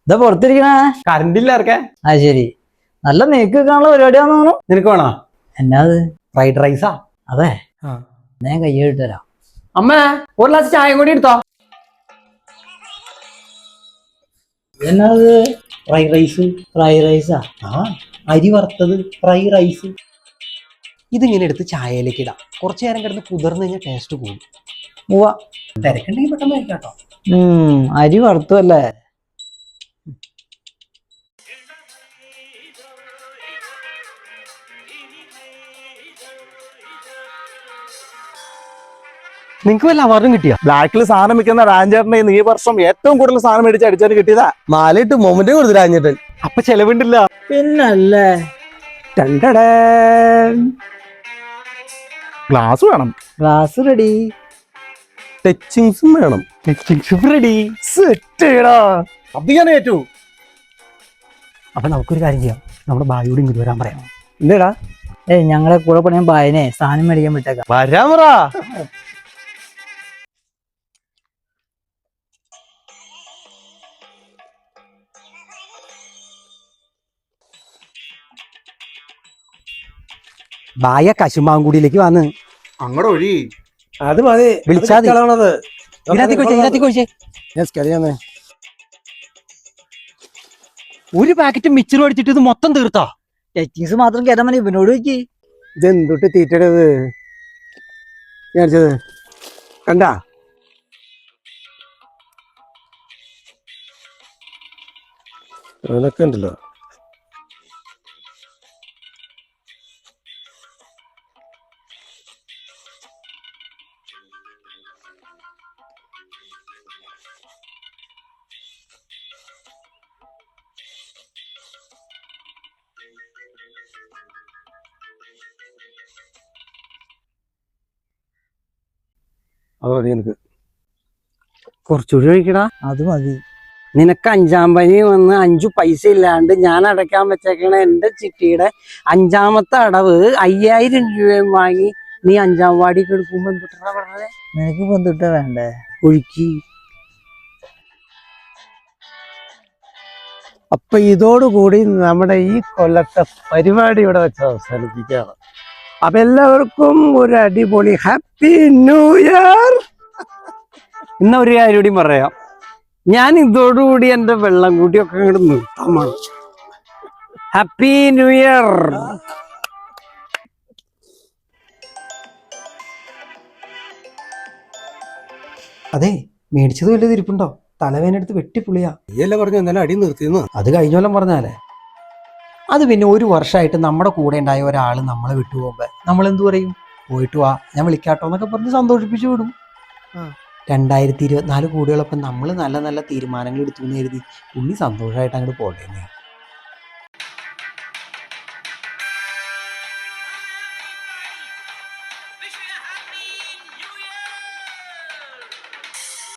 ഇതാ പുറത്തിരിക്കണേ. കറണ്ട് ഇല്ല ഇറക്കാൻ. ആ ശരി, നല്ല നീക്ക് വെക്കാനുള്ള പരിപാടിയാന്ന് തോന്നുന്നു. നിനക്ക് വേണോ? എന്നാ അത്? ഫ്രൈഡ് റൈസാ. അതെ, ഞാൻ കൈ കഴുകിട്ട് തരാം. അമ്മ ഒരു ഗ്ലാസ് ചായ കൂടി എടുത്തോ. എന്നാത്? Fried rice. ഫ്രൈഡ് റൈസാ? അരി വറുത്തത് ഫ്രൈഡ് റൈസ്. ഇതിങ്ങനെ എടുത്ത് ചായയിലേക്ക് ഇടാം. കുറച്ചു നേരം കിടന്ന് കുതിർന്ന് കഴിഞ്ഞാൽ ടേസ്റ്റ് കൂടും. ഉവ്വ. തിരക്കുണ്ടെങ്കിൽ പെട്ടെന്ന് കഴിക്കാട്ടോ. അരി വറുത്തു അല്ലേ? നിങ്ങക്ക് വല്ല അവാർഡും കിട്ടിയാ? ബ്ലാക്കിൽ സാധനം വിൽക്കുന്ന രാജേട്ടനെ ഈ വർഷം ഏറ്റവും കൂടുതൽ സാധനം മേടിച്ച് അടിച്ചാൽ കിട്ടിയതാ. മാലയിട്ട് മൊമെന്റ് കൊടുത്തു രാജേട്ടൻ. അപ്പൊ ചെലവുണ്ടില്ല. പിന്നല്ലേ. ഗ്ലാസ് വേണം, ഗ്ലാസ് റെഡി, ടച്ചിങ്സും വേണം. റെഡി. അത് ഞാൻ ഏറ്റു. അപ്പൊ നമുക്കൊരു കാര്യം ചെയ്യാം, നമ്മുടെ ബായിയോട് ഇങ്ങോട്ട് വരാൻ പറയാം. എന്തേടാ? ഞങ്ങളെ കൂടെ പണിയാൻ ബായനെ സാധനം മേടിക്കാൻ വിട്ടേക്കാം. വരാൻ പറ. ബായ കശുമാങ്കുടിയിലേക്ക് വന്ന് അങ്ങോട്ട് ഒഴി. അത് മതി. വിളിച്ചാ ഒരു പാക്കറ്റ് മിച്ചർ മേടിച്ചിട്ട് ഇത് മൊത്തം തീർത്താ? ടച്ചിങ്സ് മാത്രം കേട്ടാ മതി. ഇവനോട് വെക്ക്. ഇതെന്തൊട്ട് തീറ്റടത് കണ്ടാ? അതൊക്കെ ഉണ്ടല്ലോ. അത് മതി. എനിക്ക് കുറച്ചുകൂടി കഴിക്കടാ. അത് മതി. നിനക്ക് 5-ാം പനി വന്ന് 5 പൈസ ഇല്ലാണ്ട് ഞാൻ അടയ്ക്കാൻ വെച്ചേക്കണ എന്റെ ചിട്ടിയുടെ 5-ാമത്തെ അടവ് 5000 രൂപയും വാങ്ങി നീ 5-ാം വാടിക്ക് എടുക്കുമ്പോ എന്തുട്ടാ പറഞ്ഞത്? നിനക്ക് ബന്ധുട്ട വേണ്ടേ? ഒഴുക്കി. അപ്പൊ ഇതോടുകൂടി നമ്മുടെ ഈ കൊല്ലത്തെ പരിപാടി ഇവിടെ വെച്ച് അവസാനിപ്പിക്കുകയാണ്. അപ്പൊ എല്ലാവർക്കും ഒരു അടിപൊളി ഹാപ്പി ന്യൂ ഇയർ. ഇന്ന ഒരു കാര്യം കൂടി പറയാം, ഞാൻ ഇതോടുകൂടി എന്റെ വെള്ളം കൂട്ടിയൊക്കെ ഇങ്ങോട്ട് നിർത്താമാണ്. Happy new year. അതെ, മേടിച്ചത് വല്ലതും ഇരിപ്പുണ്ടോ? തലവേനെടുത്ത് വെട്ടിപ്പുള്ളിയാ. നീയല്ലേ പറഞ്ഞു എന്നാലും അടി നിർത്തിയെന്ന്. അത് കഴിഞ്ഞോലം പറഞ്ഞാലേ. അത് പിന്നെ 1 വർഷമായിട്ട് നമ്മുടെ കൂടെ ഉണ്ടായ ഒരാൾ നമ്മളെ വിട്ടുപോകുമ്പോ നമ്മൾ എന്തു പറയും? പോയിട്ട് വാ, ഞാൻ വിളിക്കാട്ടോ എന്നൊക്കെ പറഞ്ഞ് സന്തോഷിപ്പിച്ചു വിടും. 2024 കൂടിയുള്ളപ്പോൾ നമ്മൾ നല്ല നല്ല തീരുമാനങ്ങൾ എടുത്തു എന്ന് കരുതി പുള്ളി സന്തോഷമായിട്ട് അങ്ങോട്ട് പോകേണ്ടേ.